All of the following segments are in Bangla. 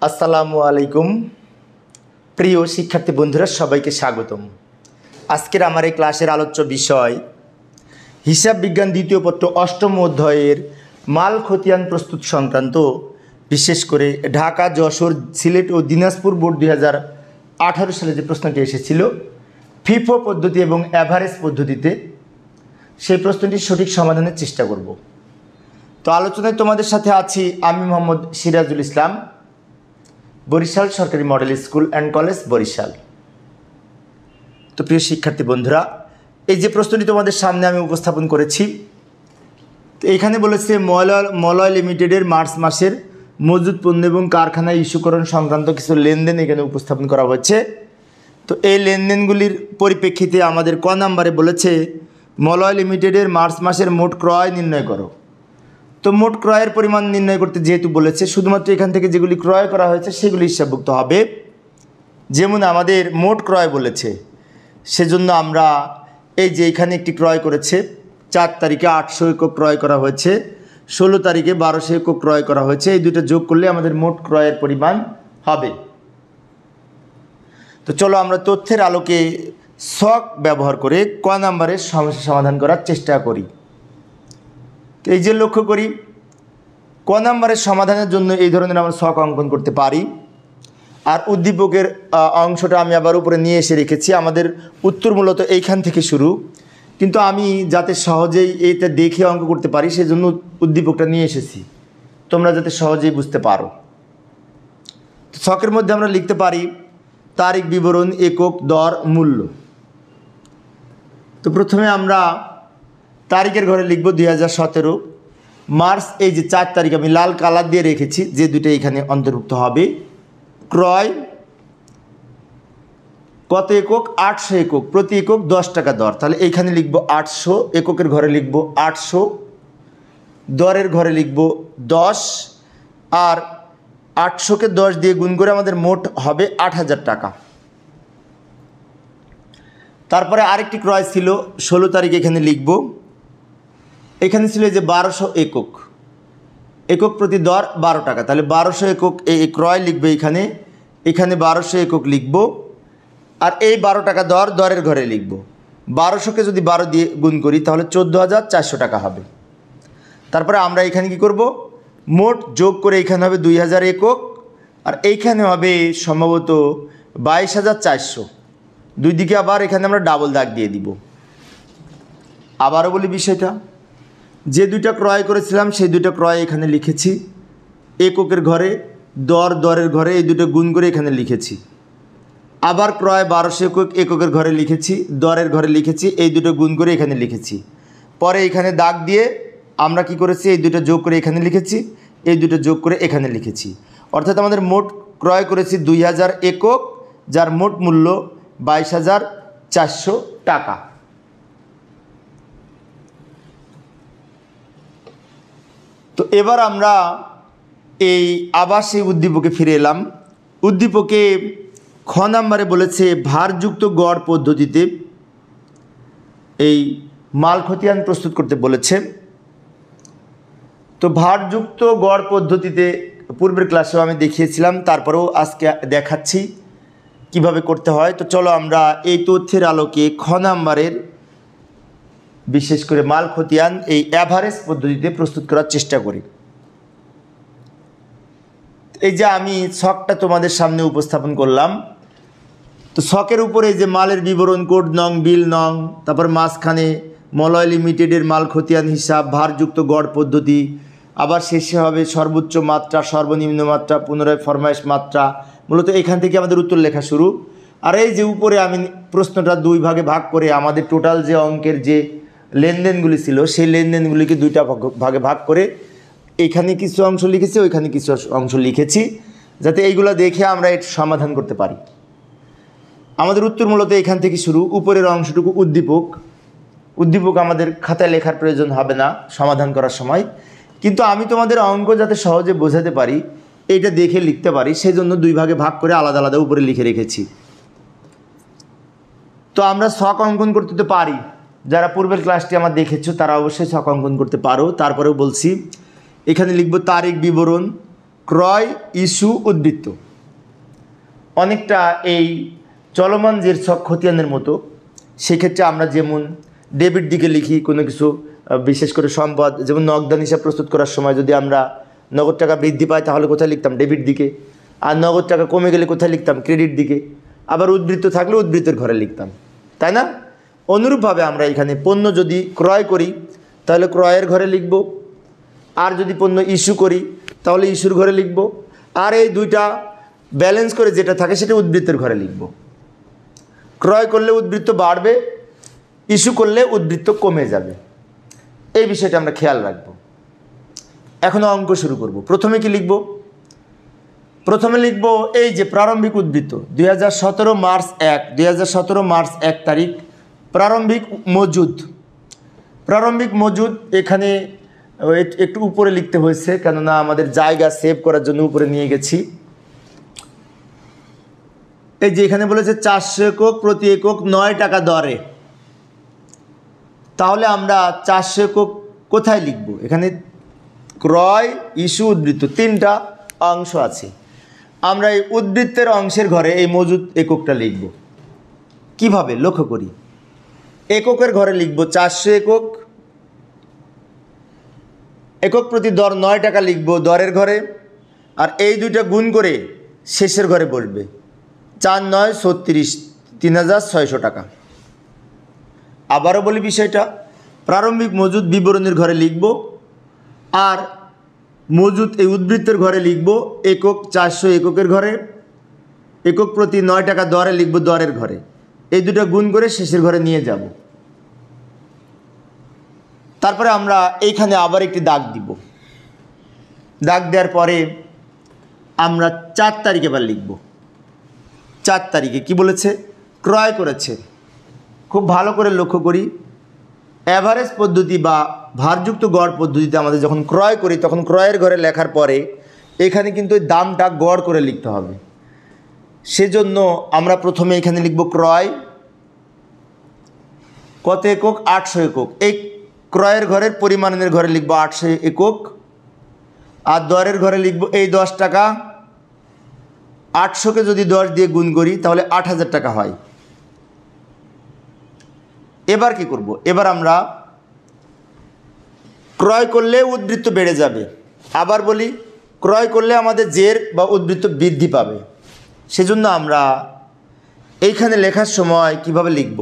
আসসালামু আলাইকুম প্রিয় শিক্ষার্থী বন্ধুরা, সবাইকে স্বাগতম। আজকের আমার এই ক্লাসের আলোচ্য বিষয় হিসাব বিজ্ঞান দ্বিতীয় পত্র অষ্টম অধ্যায়ের মাল খতিয়ান প্রস্তুত সংক্রান্ত, বিশেষ করে ঢাকা, যশোর, সিলেট ও দিনাজপুর বোর্ড 2018 সালে যে প্রশ্নটি এসেছিল ফিফো পদ্ধতি এবং অ্যাভারেজ পদ্ধতিতে, সেই প্রশ্নটির সঠিক সমাধানের চেষ্টা করব। তো আলোচনায় তোমাদের সাথে আছি আমি মোহাম্মদ সিরাজুল ইসলাম, বরিশাল সরকারি model school and college, Barishal. তো প্রিয় শিক্ষার্থী বন্ধুরা, এই যে প্রশ্নটি তোমাদের সামনে আমি উপস্থাপন করেছি, তো এখানে বলেছে মলয় লিমিটেডের মার্চ মাসের মজুদ পণ্য এবং কারখানায় ইস্যুকরণ সংক্রান্ত কিছু লেনদেন এখানে উপস্থাপন করা হয়েছে। তো এই লেনদেনগুলির পরিপ্রেক্ষিতে আমাদের ক নাম্বারে বলেছে মলয় লিমিটেডের মার্চ মাসের মোট ক্রয় নির্ণয় করো। তো মোট ক্রয়ের পরিমাণ নির্ণয় করতে যেহেতু বলেছে, শুধুমাত্র এখান থেকে যেগুলি ক্রয় করা হয়েছে সেগুলি হিসাবভুক্ত হবে। যেমন আমাদের মোট ক্রয় বলেছে, সেজন্য আমরা এই যে এখানে একটি ক্রয় করেছে, 4 তারিখে 800 একক ক্রয় করা হয়েছে, 16 তারিখে 1200 একক ক্রয় করা হয়েছে, এই দুটো যোগ করলে আমাদের মোট ক্রয়ের পরিমাণ হবে। তো চলো আমরা তথ্যের আলোকে ছক ব্যবহার করে ক নাম্বারের সমস্যা সমাধান করার চেষ্টা করি। তো এই যে লক্ষ্য করি, ক নাম্বারের সমাধানের জন্য এই ধরনের আমরা ছক অঙ্কন করতে পারি। আর উদ্দীপকের অংশটা আমি আবার উপরে নিয়ে এসে রেখেছি। আমাদের উত্তর মূলত এইখান থেকে শুরু, কিন্তু আমি যাতে সহজেই এইটা দেখে অঙ্ক করতে পারি সেজন্য উদ্দীপকটা নিয়ে এসেছি, তোমরা যাতে সহজেই বুঝতে পারো। তো ছকের মধ্যে আমরা লিখতে পারি তারিখ বিবরণ, একক, দর, মূল্য। তো প্রথমে আমরা তারিখের ঘরে লিখব 2017 মার্চ, এই যে 4 তারিখ আমি লাল কালার দিয়ে রেখেছি, যে দুটো এখানে অন্তর্ভুক্ত হবে। ক্রয় কত একক? 800 একক, প্রতি একক 10 টাকা দর, তাহলে এইখানে লিখব 800, এককের ঘরে লিখব 800, দরের ঘরে লিখব 10, আর 800কে 10 দিয়ে গুণ করে আমাদের মোট হবে 8000 টাকা। তারপরে আরেকটি ক্রয় ছিল 16 তারিখ, এখানে লিখব, এখানে ছিল যে 1200 একক, একক প্রতি দর 12 টাকা, তাহলে 1200 একক এই ক্রয় লিখবে এখানে, এখানে 1200 একক লিখব, আর এই 12 টাকা দর দরের ঘরে লিখব। 1200কে যদি 12 দিয়ে গুণ করি তাহলে 14400 টাকা হবে। তারপরে আমরা এখানে কি করব, মোট যোগ করে এখানে হবে 2000 একক, আর এইখানে হবে সম্ভবত 22400। দুই দিকে আবার এখানে আমরা ডাবল দাগ দিয়ে দিব। আবারও বলি বিষয়টা, যে দুইটা ক্রয় করেছিলাম সেই দুইটা ক্রয় এখানে লিখেছি, এককের ঘরে, দর দরের ঘরে, এই দুটো গুণ করে এখানে লিখেছি। আবার ক্রয় 1200 একক, এককের ঘরে লিখেছি, দরের ঘরে লিখেছি, এই দুটো গুণ করে এখানে লিখেছি। পরে এখানে দাগ দিয়ে আমরা কি করেছি, এই দুটো যোগ করে এখানে লিখেছি, এই দুটো যোগ করে এখানে লিখেছি। অর্থাৎ আমাদের মোট ক্রয় করেছি 2000 একক, যার মোট মূল্য 22400 টাকা। তো এবার আমরা আবার সেই উদ্দীপকে ফিরে এলাম। উদ্দীপকে খ নাম্বারে বলেছে ভারযুক্ত গড় পদ্ধতিতে এই মাল খতিয়ান প্রস্তুত করতে বলেছে। তো ভারযুক্ত গড় পদ্ধতিতে পূর্বের ক্লাসেও আমি দেখিয়েছিলাম, তারপরেও আজকে দেখাচ্ছি কিভাবে করতে হয়। তো চলো আমরা এই তথ্যের আলোকে খ নাম্বারের বিশেষ করে মাল খতিয়ান এই অ্যাভারেজ পদ্ধতিতে প্রস্তুত করার চেষ্টা করি। এই যে আমি ছকটা তোমাদের সামনে উপস্থাপন করলাম, তো ছকের উপরে যে মালের বিবরণ, কোড নং, বিল নং, তারপর মাঝখানে মলয় লিমিটেডের মাল খতিয়ান হিসাব, ভারযুক্ত গড় পদ্ধতি, আবার শেষে হবে সর্বোচ্চ মাত্রা, সর্বনিম্ন মাত্রা, পুনরায় ফরমাইশ মাত্রা। মূলত এখান থেকে আমাদের উত্তর লেখা শুরু। আর এই যে উপরে আমি প্রশ্নটা 2 ভাগে ভাগ করে আমাদের টোটাল যে অঙ্কের যে লেনদেনগুলি ছিল সেই লেনদেনগুলিকে 2টা ভাগে ভাগ করে এখানে কিছু অংশ লিখেছি, ওইখানে কিছু অংশ লিখেছি, যাতে এইগুলো দেখে আমরা এর সমাধান করতে পারি। আমাদের উত্তর মূলত এখান থেকে শুরু। উপরের অংশটুকু উদ্দীপক আমাদের খাতায় লেখার প্রয়োজন হবে না সমাধান করার সময়, কিন্তু আমি তোমাদের অঙ্ক যাতে সহজে বোঝাতে পারি, এইটা দেখে লিখতে পারি, সেই জন্য 2 ভাগে ভাগ করে আলাদা আলাদা উপরে লিখে রেখেছি। তো আমরা ছক অঙ্কন করতে তো পারি, যারা পূর্বের ক্লাসটি আমার দেখেছো তারা অবশ্যই ছক অঙ্কন করতে পারো। তারপরেও বলছি, এখানে লিখব তারিখ বিবরণ, ক্রয়, ইস্যু, উদ্বৃত্ত অনেকটা এই চলমান যে ছক খতিয়ানের মতো। সেক্ষেত্রে আমরা যেমন ডেবিট দিকে লিখি কোনো কিছু, বিশেষ করে সম্পদ, যেমন নগদান হিসাব প্রস্তুত করার সময় যদি আমরা নগদ টাকা বৃদ্ধি পাই তাহলে কোথায় লিখতাম? ডেবিট দিকে। আর নগদ টাকা কমে গেলে কোথায় লিখতাম? ক্রেডিট দিকে। আবার উদ্বৃত্ত থাকলে উদ্বৃত্তের ঘরে লিখতাম, তাই না? অনুরূপভাবে আমরা এখানে পণ্য যদি ক্রয় করি তাহলে ক্রয়ের ঘরে লিখব, আর যদি পণ্য ইস্যু করি তাহলে ইস্যুর ঘরে লিখব, আর এই দুইটা ব্যালেন্স করে যেটা থাকে সেটা উদ্বৃত্তের ঘরে লিখব। ক্রয় করলে উদ্বৃত্ত বাড়বে, ইস্যু করলে উদ্বৃত্ত কমে যাবে, এই বিষয়টা আমরা খেয়াল রাখব। এখন অঙ্ক শুরু করব। প্রথমে কি লিখব? প্রথমে লিখব এই যে প্রারম্ভিক উদ্বৃত্ত 2017 মার্চ 1, 2017 মার্চ 1 তারিখ প্রারম্ভিক মজুদ। প্রারম্ভিক মজুদ এখানে একটু উপরে লিখতে হয়েছে, কেননা আমাদের জায়গা সেভ করার জন্য উপরে নিয়ে গেছি। এই যে এখানে বলেছে 400 একক প্রতি একক 9 টাকা দরে। তাহলে আমরা 400 একক কোথায় লিখব? এখানে ক্রয়, ইস্যু, উদ্বৃত্ত তিনটা অংশ আছে। আমরা এই উদ্বৃত্তের অংশের ঘরে এই মজুদ এককটা লিখব। কিভাবে? লক্ষ্য করি। এককের ঘরে লিখব 400 একক, একক প্রতি দর 9 টাকা লিখব দরের ঘরে, আর এই দুইটা গুণ করে শেষের ঘরে বসবে। 4 9 36, 3600 টাকা। আবারও বলি বিষয়টা, প্রারম্ভিক মজুদ বিবরণীর ঘরে লিখব, আর মজুদ এই উদ্বৃত্তের ঘরে লিখব একক 400 এককের ঘরে, একক প্রতি 9 টাকা দরে লিখব দরের ঘরে। এই দুটো গুণ করে শেষের ঘরে নিয়ে যাব। তারপরে আমরা এইখানে আবার একটি দাগ দিব। দাগ দেওয়ার পরে আমরা 4 তারিখ এবার লিখব। 4 তারিখে কি বলেছে? ক্রয় করেছে। খুব ভালো করে লক্ষ্য করি, অ্যাভারেজ পদ্ধতি বা ভারযুক্ত গড় পদ্ধতিতে আমাদের যখন ক্রয় করি তখন ক্রয়ের ঘরে লেখার পরে এখানে কিন্তু ওই দামটা গড় করে লিখতে হবে। সেজন্য আমরা প্রথমে এখানে লিখব ক্রয় কত একক? 800 একক। এই ক্রয়ের ঘরের পরিমাণের ঘরে লিখব 800 একক, আর দরের ঘরে লিখব এই 10 টাকা। 800কে যদি 10 দিয়ে গুণ করি তাহলে 8000 টাকা হয়। এবার কি করব? এবার আমরা ক্রয় করলে উদ্বৃত্ত বেড়ে যাবে। আবার বলি, ক্রয় করলে আমাদের জের বা উদ্বৃত্ত বৃদ্ধি পাবে। সেজন্য আমরা এইখানে লেখার সময় কিভাবে লিখব?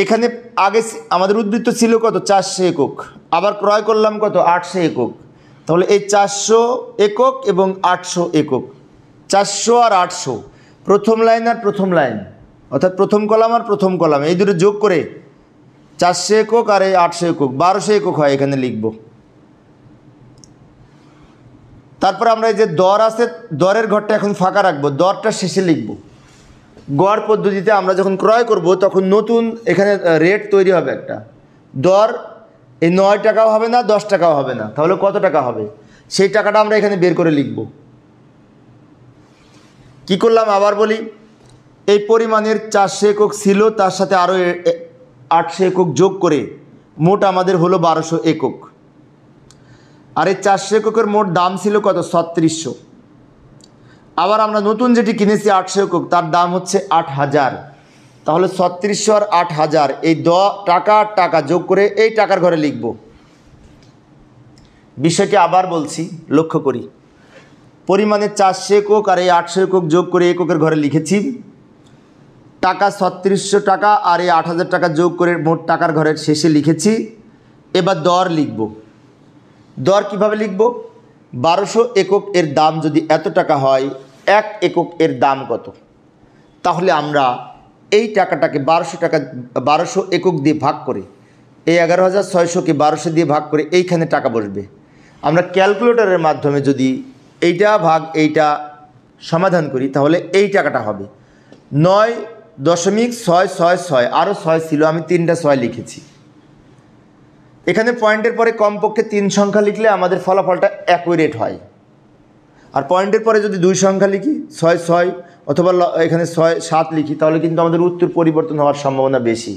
এখানে আগে আমাদের উদ্বৃত্ত ছিল কত? 400 একক। আবার ক্রয় করলাম কত? 800 একক। তাহলে এই 400 একক এবং 800 একক, 400 আর 800, প্রথম লাইন আর প্রথম লাইন, অর্থাৎ প্রথম কলাম আর প্রথম কলাম, এই দুটো যোগ করে 400 একক আর এই 800 একক 1200 একক হয়, এখানে লিখব। তারপর আমরা এই যে দর আছে, দরের ঘরটা এখন ফাঁকা রাখবো, দরটা শেষে লিখব। গড় পদ্ধতিতে আমরা যখন ক্রয় করব তখন নতুন এখানে রেট তৈরি হবে একটা। দর এই 9 টাকাও হবে না, 10 টাকাও হবে না, তাহলে কত টাকা হবে? সেই টাকাটা আমরা এখানে বের করে লিখব। কি করলাম আবার বলি, এই পরিমাণের 400 একক ছিল, তার সাথে আরও 800 একক যোগ করে মোট আমাদের হলো 1200 একক। আর এই 400 এককের মোট দাম ছিল কত? 3600। আবার আমরা নতুন যেটি কিনেছি 800 একক, তার দাম হচ্ছে 8000। তাহলে 3600 আর 8000 এই টাকা আর টাকা যোগ করে এই টাকার ঘরে লিখব। বিষয়টি আবার বলছি, লক্ষ্য করি। পরিমাণে 400 একক আর এই 800 একক যোগ করে এককের ঘরে লিখেছি। টাকা 3600 টাকা আর এই 8000 টাকা যোগ করে মোট টাকার ঘরের শেষে লিখেছি। এবার দর লিখব। দর কিভাবে লিখব? 1200 একক এর দাম যদি এত টাকা হয়, 1 একক এর দাম কত? তাহলে আমরা এই টাকাটাকে 1200 একক দিয়ে ভাগ করে, এই 11600কে 1200 দিয়ে ভাগ করে এইখানে টাকা বসবে। আমরা ক্যালকুলেটরের মাধ্যমে যদি এইটা ভাগ এইটা সমাধান করি তাহলে এই টাকাটা হবে 9.666। আরও 6 ছিল, আমি 3টা 6 লিখেছি। এখানে পয়েন্টের পরে কমপক্ষে 3 সংখ্যা লিখলে আমাদের ফলাফলটা অ্যাকুরেট হয়। আর পয়েন্টের পরে যদি 2 সংখ্যা লিখি, 6 6 অথবা এখানে 6 7 লিখি, তাহলে কিন্তু আমাদের উত্তর পরিবর্তন হওয়ার সম্ভাবনা বেশি।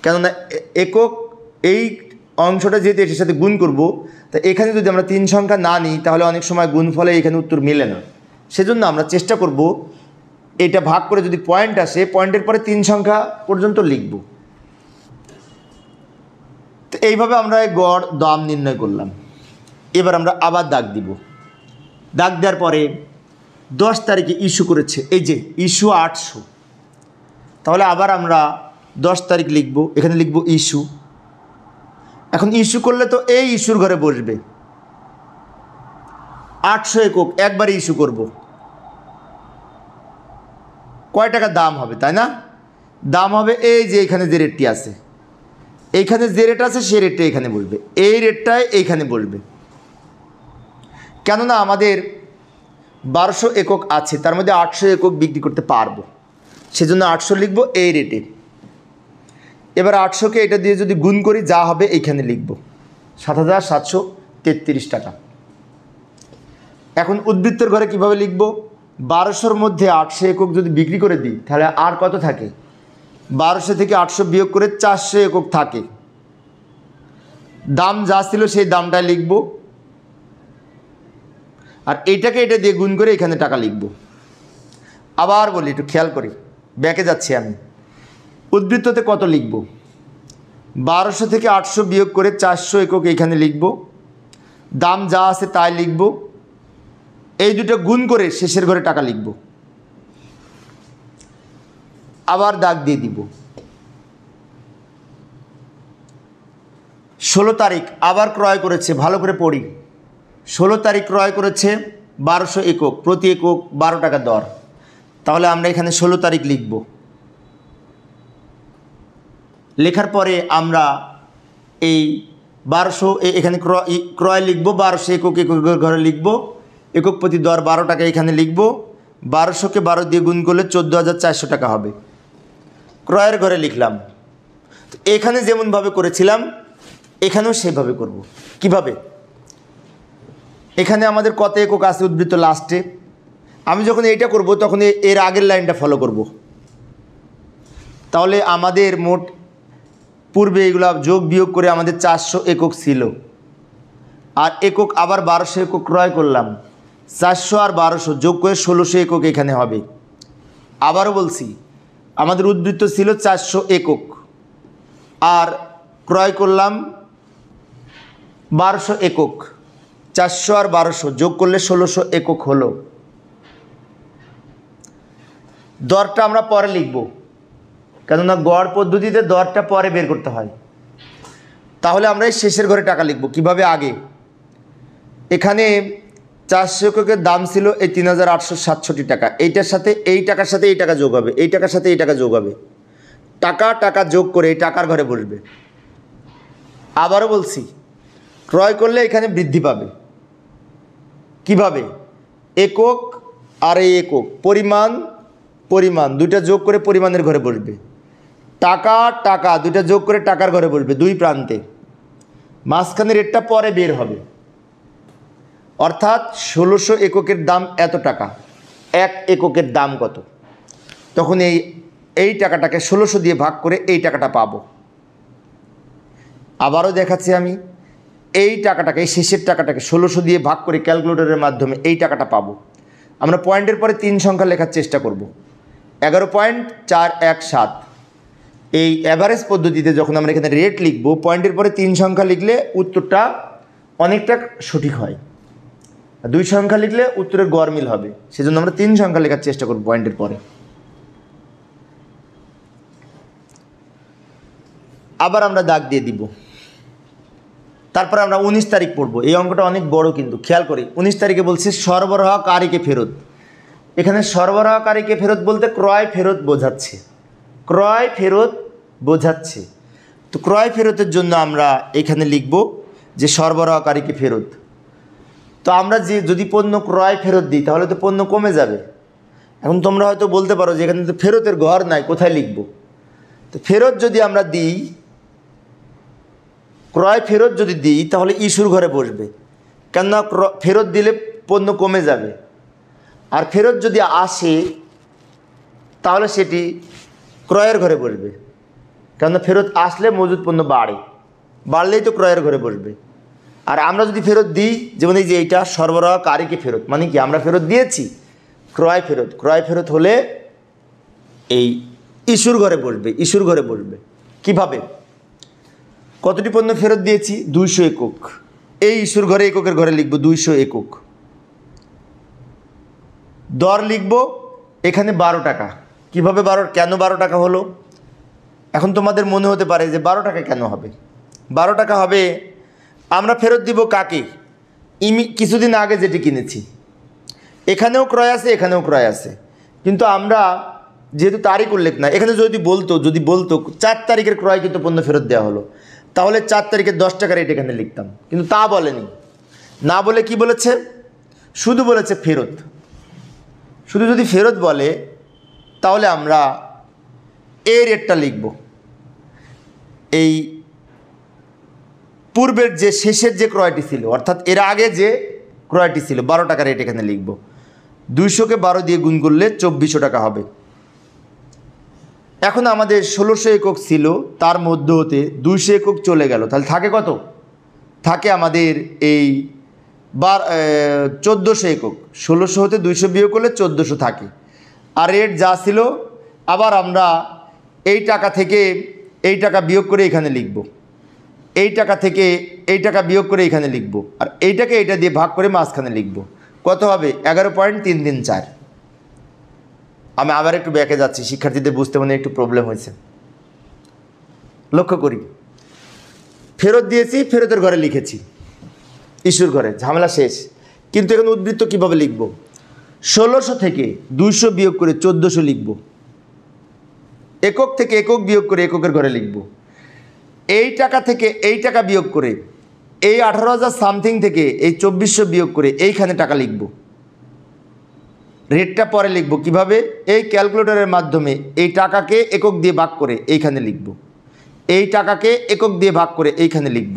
কেননা একক এই অংশটা যেহেতু এটির সাথে গুণ করব, তা এখানে যদি আমরা 3 সংখ্যা না নিই তাহলে অনেক সময় গুণফলে এখানে উত্তর মেলে না। সেজন্য আমরা চেষ্টা করব এটা ভাগ করে যদি পয়েন্ট আসে পয়েন্টের পরে 3 সংখ্যা পর্যন্ত লিখব। তো এইভাবে আমরা গড় দাম নির্ণয় করলাম। এবার আমরা আবার দাগ দিব। দাগ দেওয়ার পরে 10 তারিখে ইস্যু করেছে, এই যে ইস্যু 800, তাহলে আবার আমরা 10 তারিখ লিখব, এখানে লিখব ইস্যু। এখন ইস্যু করলে তো এই ইস্যুর ঘরে বসবে 800 একক, একবারে ইস্যু করব। কয় টাকা দাম হবে, তাই না? দাম হবে এই যে এখানে যে রেটটি আছে, এইখানে যে রেট আছে সেই রেটটা এখানে বসবে, এই রেটটাই এইখানে বসবে। কেননা আমাদের 1200 একক আছে, তার মধ্যে 800 একক বিক্রি করতে পারবো, সেজন্য 800 লিখব এই রেটে। এবার 800কে এটা দিয়ে যদি গুণ করি যা হবে এইখানে লিখব 7733 টাকা। এখন উদ্বৃত্তের ঘরে কিভাবে লিখব? 1200-র মধ্যে 800 একক যদি বিক্রি করে দিই তাহলে আর কত থাকে? 1200 থেকে 800 বিয়োগ করে 400 একক থাকে। দাম যা ছিল সেই দামটাই লিখব, আর এইটাকে এটা দিয়ে গুণ করে এখানে টাকা লিখব। আবার বলি, একটু খেয়াল করি, ব্যাকে যাচ্ছি আমি। উদ্বৃত্ততে কত লিখব? 1200 থেকে 800 বিয়োগ করে 400 একক এইখানে লিখব, দাম যা আছে তাই লিখব, এই দুটো গুণ করে শেষের ঘরে টাকা লিখব। আবার দাগ দিয়ে দিব। 16 তারিখ আবার ক্রয় করেছে, ভালো করে পড়ি। 16 তারিখ ক্রয় করেছে 1200 একক, প্রতি একক 12 টাকা দর। তাহলে আমরা এখানে 16 তারিখ লিখব। লেখার পরে আমরা এই 1200 এখানে ক্রয় লিখব, 1200 একক এককের ঘরে লিখব, একক প্রতি দর 12 টাকা এখানে লিখব। 1200কে 12 দিয়ে গুণ করলে 14,400 টাকা হবে। ক্রয়ের ঘরে লিখলাম। তো এখানে যেমনভাবে করেছিলাম এখানেও সেভাবে করব। কিভাবে? এখানে আমাদের কত একক আছে উদ্বৃত্ত লাস্টে, আমি যখন এইটা করব তখন এর আগের লাইনটা ফলো করব। তাহলে আমাদের মোট পূর্বে এগুলো যোগ বিয়োগ করে আমাদের 400 একক ছিল, আর একক আবার 1200 একক ক্রয় করলাম, 400 আর 1200 যোগ করে 1600 একক এখানে হবে। আবারও বলছি, আমাদের উদ্বৃত্ত ছিল 400 একক, আর ক্রয় করলাম 1200 একক, 400 আর 1200 যোগ করলে 1600 একক হলো। দরটা আমরা পরে লিখব, কেননা গড় পদ্ধতিতে দরটা পরে বের করতে হয়। তাহলে আমরা এই শেষের ঘরে টাকা লিখব। কিভাবে? আগে এখানে 400 এককের দাম ছিল এই 3867 টাকা, এইটার সাথে এই টাকার সাথে এই টাকা যোগ হবে, এই টাকার সাথে এই টাকা যোগ হবে, টাকা টাকা যোগ করে এই টাকার ঘরে বসবে। আবারও বলছি, ক্রয় করলে এখানে বৃদ্ধি পাবে। কিভাবে? একক আর এই একক, পরিমাণ পরিমাণ দুইটা যোগ করে পরিমাণের ঘরে বসবে, টাকা টাকা দুইটা যোগ করে টাকার ঘরে বসবে, দুই প্রান্তে। মাঝখানে রেটটা পরে বের হবে, অর্থাৎ 1600 এককের দাম এত টাকা, এক এককের দাম কত, তখন এই টাকাটাকে 1600 দিয়ে ভাগ করে এই টাকাটা পাবো। আবারও দেখাচ্ছি আমি, এই টাকাটাকে, এই শেষের টাকাটাকে 1600 দিয়ে ভাগ করে ক্যালকুলেটরের মাধ্যমে এই টাকাটা পাবো। আমরা পয়েন্টের পরে 3 সংখ্যা লেখার চেষ্টা করব। 11.417। এই অ্যাভারেজ পদ্ধতিতে যখন আমরা এখানে রেট লিখব, পয়েন্টের পরে 3 সংখ্যা লিখলে উত্তরটা অনেকটা সঠিক হয়, 2 সংখ্যা লিখলে উত্তরের গড় মিল হবে। সেজন্য আমরা 3 সংখ্যা লেখার চেষ্টা করব পয়েন্টের পরে। আবার আমরা দাগ দিয়ে দিব। তারপরে আমরা 19 তারিখ পড়ব। এই অঙ্কটা অনেক বড়, কিন্তু খেয়াল করি। 19 তারিখে বলছে সরবরাহকারীকে ফেরত। এখানে সরবরাহকারীকে ফেরত বলতে ক্রয় ফেরত বোঝাচ্ছে, ক্রয় ফেরত বোঝাচ্ছে। তো ক্রয় ফেরতের জন্য আমরা এখানে লিখব যে সরবরাহকারীকে ফেরত। তো আমরা যদি পণ্য ক্রয় ফেরত দিই তাহলে তো পণ্য কমে যাবে। এখন তোমরা হয়তো বলতে পারো যে এখানে তো ফেরতের ঘর নাই, কোথায় লিখব? তো ফেরত যদি আমরা দিই, ক্রয় ফেরত যদি দিই তাহলে ইস্যুর ঘরে বসবে, কেননা ফেরত দিলে পণ্য কমে যাবে। আর ফেরত যদি আসে তাহলে সেটি ক্রয়ের ঘরে বসবে, কেননা ফেরত আসলে মজুদ পণ্য বাড়ে। বাড়লেই তো ক্রয়ের ঘরে বসবে। আর আমরা যদি ফেরত দিই, যেমন এই যে এইটা সরবরাহকারীকে ফেরত, মানে কি আমরা ফেরত দিয়েছি, ক্রয় ফেরত। ক্রয় ফেরত হলে এই ইস্যুর ঘরে বসবে, ইস্যুর ঘরে বসবে। কিভাবে? কতটি পণ্য ফেরত দিয়েছি? 200 একক। এই ইস্যুর ঘরে এককের ঘরে লিখব 200 একক। দর লিখব এখানে 12 টাকা। কীভাবে কেন 12 টাকা হলো? এখন তোমাদের মনে হতে পারে যে 12 টাকা কেন হবে? 12 টাকা হবে, আমরা ফেরত দিব কাকে? কিছুদিন আগে যেটি কিনেছি। এখানেও ক্রয় আছে, এখানেও ক্রয় আছে, কিন্তু আমরা যেহেতু তারিখ উল্লেখ না, এখানে যদি বলতো 4 তারিখের ক্রয় কিন্তু পণ্য ফেরত দেওয়া হলো, তাহলে 4 তারিখের 10 টাকা রেট এখানে লিখতাম, কিন্তু তা বলেনি। না বলে কি বলেছে? শুধু বলেছে ফেরত। শুধু যদি ফেরত বলে তাহলে আমরা এই রেটটা লিখব। এই পূর্বের যে শেষের যে ক্রয়টি ছিল, অর্থাৎ এর আগে যে ক্রয়টি ছিল 12 টাকা রেট এখানে লিখব। 200কে 12 দিয়ে গুণ করলে 2400 টাকা হবে। এখন আমাদের 1600 একক ছিল, তার মধ্যে হতে 200 একক চলে গেল, তাহলে থাকে কত? থাকে আমাদের এই 1400 একক। 1600 হতে 200 বিয়োগ করলে 1400 থাকে। আর রেট যা ছিল, আবার আমরা এই টাকা থেকে এই টাকা বিয়োগ করে এখানে লিখব, এই টাকা থেকে এই টাকা বিয়োগ করে এখানে লিখব, আর এইটাকে এইটা দিয়ে ভাগ করে মাঝখানে লিখব। কত হবে? 11.334। আমি আবার একটু ব্যাকে যাচ্ছি, শিক্ষার্থীদের বুঝতে মানে একটু প্রবলেম হয়েছে। লক্ষ্য করি, ফেরত দিয়েছি, ফেরতের ঘরে লিখেছি, ইস্যুর ঘরে, ঝামেলা শেষ। কিন্তু এখন উদ্বৃত্ত কীভাবে লিখব? 1600 থেকে 200 বিয়োগ করে 1400 লিখব। একক থেকে একক বিয়োগ করে এককের ঘরে লিখব। এই টাকা থেকে এই টাকা বিয়োগ করে, এই 18,000 সামথিং থেকে এই 2400 বিয়োগ করে এইখানে টাকা লিখব। রেটটা পরে লিখব কিভাবে? এই ক্যালকুলেটরের মাধ্যমে এই টাকাকে একক দিয়ে ভাগ করে এইখানে লিখব, এই টাকাকে একক দিয়ে ভাগ করে এইখানে লিখব।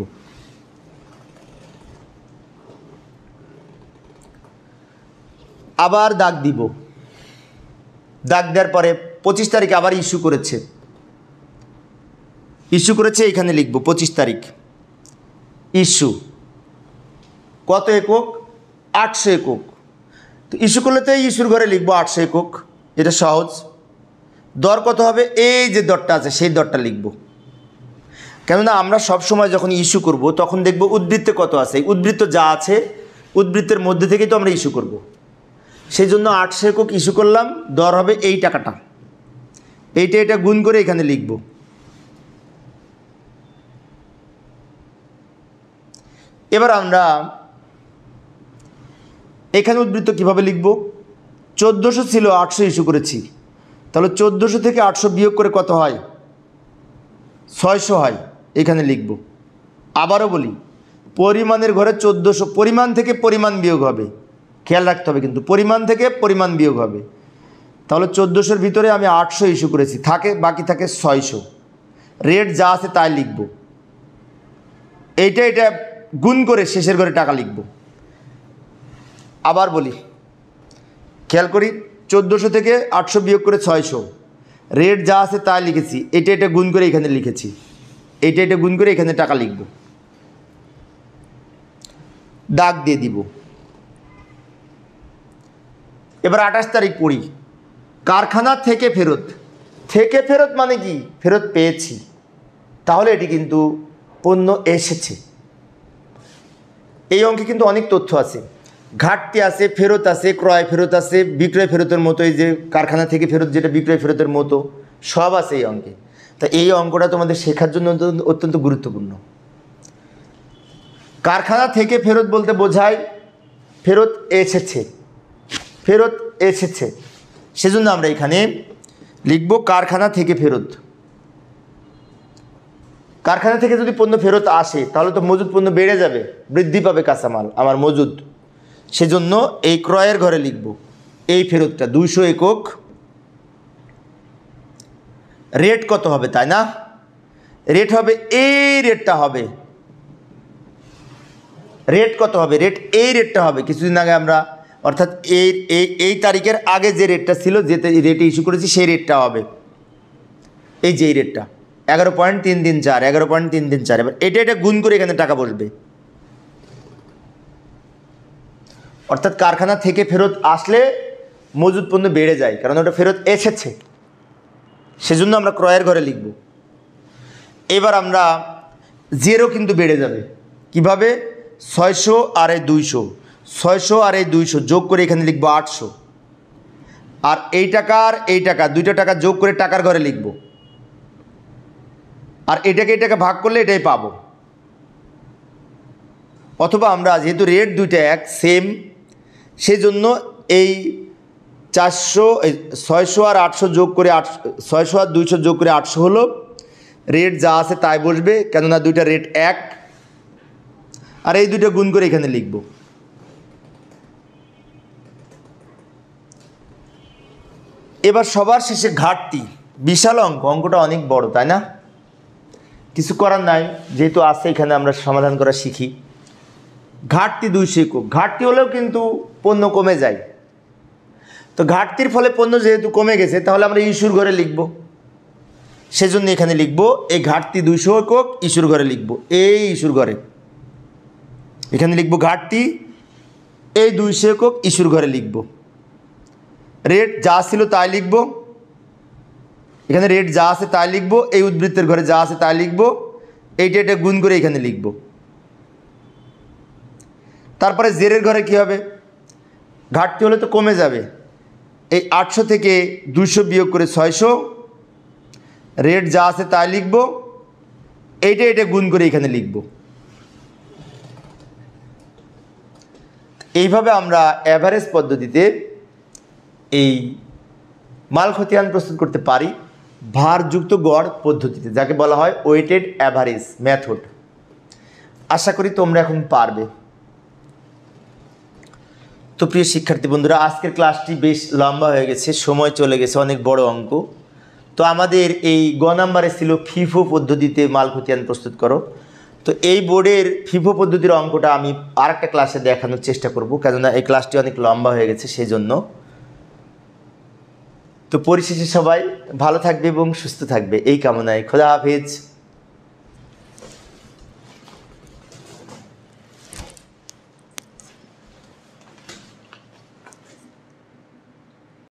আবার দাগ দিব। দাগ দেওয়ার পরে 25 তারিখ আবার ইস্যু করেছে, এইখানে লিখব 25 তারিখ ইস্যু। কত একক? 800 একক। তো ইস্যু করলে তো এই ইস্যুর ঘরে লিখব 800 একক, এটা সহজ। দর কত হবে? এই যে দরটা আছে সেই দরটা লিখব, কেননা আমরা সব সময় যখন ইস্যু করব তখন দেখব উদ্বৃত্তে কত আছে। উদ্বৃত্ত যা আছে উদ্বৃত্তের মধ্যে থেকেই তো আমরা ইস্যু করব। সেই জন্য 800 একক ইস্যু করলাম, দর হবে এই টাকাটা, এটা গুণ করে এখানে লিখব। এবার আমরা এখানে উদ্বৃত্ত কিভাবে লিখব? 1400 ছিল, 800 ইস্যু করেছি, তাহলে 1400 থেকে 800 বিয়োগ করে কত হয়? 600 হয়, এখানে লিখব। আবারও বলি, পরিমাণের ঘরে 1400, পরিমাণ থেকে পরিমাণ বিয়োগ হবে, খেয়াল রাখতে হবে কিন্তু, পরিমাণ থেকে পরিমাণ বিয়োগ হবে। তাহলে 1400-র ভিতরে আমি 800 ইস্যু করেছি, বাকি থাকে 600। রেট যা আছে তাই লিখব, এটা গুণ করে শেষের ঘরে টাকা লিখব। আবার বলি, খেয়াল করি, 1400 থেকে 800 বিয়োগ করে 600, রেট যা আছে তাই লিখেছি, এটা গুণ করে এখানে লিখেছি, এটা গুণ করে এখানে টাকা লিখব। দাগ দিয়ে দিব। এবার 28 তারিখ পড়ি। কারখানা থেকে ফেরত। থেকে ফেরত মানে কি? ফেরত পেয়েছি, তাহলে এটি কিন্তু পণ্য এসেছে। এই অঙ্কে কিন্তু অনেক তথ্য আছে, ঘাটতি আছে, ফেরত আছে, ক্রয় ফেরত আছে, বিক্রয় ফেরতের মতো, এই যে কারখানা থেকে ফেরত যেটা বিক্রয় ফেরতের মতো সব আছে এই অঙ্কে। তা এই অঙ্কটা তোমাদের শেখার জন্য অত্যন্ত গুরুত্বপূর্ণ। কারখানা থেকে ফেরত বলতে বোঝায় ফেরত এসেছে, ফেরত এসেছে। সেজন্য আমরা এখানে লিখব কারখানা থেকে ফেরত। কারখানা থেকে যদি পণ্য ফেরত আসে তাহলে তো মজুদ পণ্য বেড়ে যাবে, বৃদ্ধি পাবে কাঁচামাল, আমার মজুদ। সেজন্য এই ক্রয়ের ঘরে লিখব এই ফেরতটা 200 একক। রেট কত হবে, তাই না? রেট হবে এই রেটটা হবে। রেট কত হবে? রেট এই রেটটা হবে। কিছুদিন আগে আমরা, অর্থাৎ এই তারিখের আগে যে রেটটা ছিল, যে রেটে ইস্যু করেছি সেই রেটটা হবে, এই যে এই রেটটা। 11.334 11.334। এবার এটা গুণ করে এখানে টাকা বসবে, অর্থাৎ কারখানা থেকে ফেরত আসলে মজুদ পণ্য বেড়ে যায়, কারণ ওটা ফেরত এসেছে, সেজন্য আমরা ক্রয়ের ঘরে লিখব। এবার আমরা জেরো কিন্তু বেড়ে যাবে কিভাবে, 600 আর এই 200, 600 আর এই 200 যোগ করে এখানে লিখব 800, আর এই টাকা আর এই টাকা দুইটা টাকা যোগ করে টাকার ঘরে লিখব, আর এটাকে ভাগ করলে এটাই পাবো। অথবা আমরা যেহেতু রেট দুইটা এক সেম, সেই জন্য এই 600 আর 800 যোগ করে 600 আর 200 যোগ করে 800 হলো, রেট যা আছে তাই বসবে, কেননা দুইটা রেট এক, আর এই দুইটা গুণ করে এখানে লিখব। এবার সবার শেষে ঘাটতি, বিশাল অঙ্কটা অনেক বড়, তাই না? কিছু করার নাই, যেহেতু আছে এখানে আমরা সমাধান করা শিখি। ঘাটতি 200 একক, ঘাটতি হলেও কিন্তু পণ্য কমে যায়, তো ঘাটতির ফলে পণ্য যেহেতু কমে গেছে, তাহলে আমরা ইস্যুর ঘরে লিখব, সেজন্য এখানে লিখব এই ঘাটতি 200 একক ইস্যুর ঘরে লিখব, এই ইস্যুর ঘরে এখানে লিখব ঘাটতি এই 200 একক ইস্যুর ঘরে লিখব। রেট যা ছিল তাই লিখব, এখানে রেট যা আছে তাই লিখব, এই উদ্বৃত্তের ঘরে যা আছে তাই লিখব, এটা গুণ করে এখানে লিখব। তারপরে জেরের ঘরে কি হবে, ঘাটতি হলে তো কমে যাবে, এই 800 থেকে 200 বিয়োগ করে 600, রেট যা আছে তাই লিখব, এটা গুণ করে এখানে লিখব। এইভাবে আমরা অ্যাভারেজ পদ্ধতিতে এই মাল খতিয়ান প্রস্তুত করতে পারি, ভারযুক্ত গড় পদ্ধতিতে, যাকে বলা হয় ওয়েটেড অ্যাভারেজ মেথড। আশা করি তোমরা এখন পারবে। তো প্রিয় শিক্ষার্থী বন্ধুরা, আজকের ক্লাসটি বেশ লম্বা হয়ে গেছে, সময় চলে গেছে, অনেক বড় অঙ্ক। তো আমাদের এই গ নাম্বারে ছিল ফিফো পদ্ধতিতে মাল খতিয়ান প্রস্তুত করো। তো এই বোর্ডের ফিফো পদ্ধতির অঙ্কটা আমি আরেকটা ক্লাসে দেখানোর চেষ্টা করব, কেননা এই ক্লাসটি অনেক লম্বা হয়ে গেছে সেই জন্য। তো পরিশেষে সবাই ভালো থাকবে এবং সুস্থ থাকবে এই কামনায়, খোদা হাফেজ।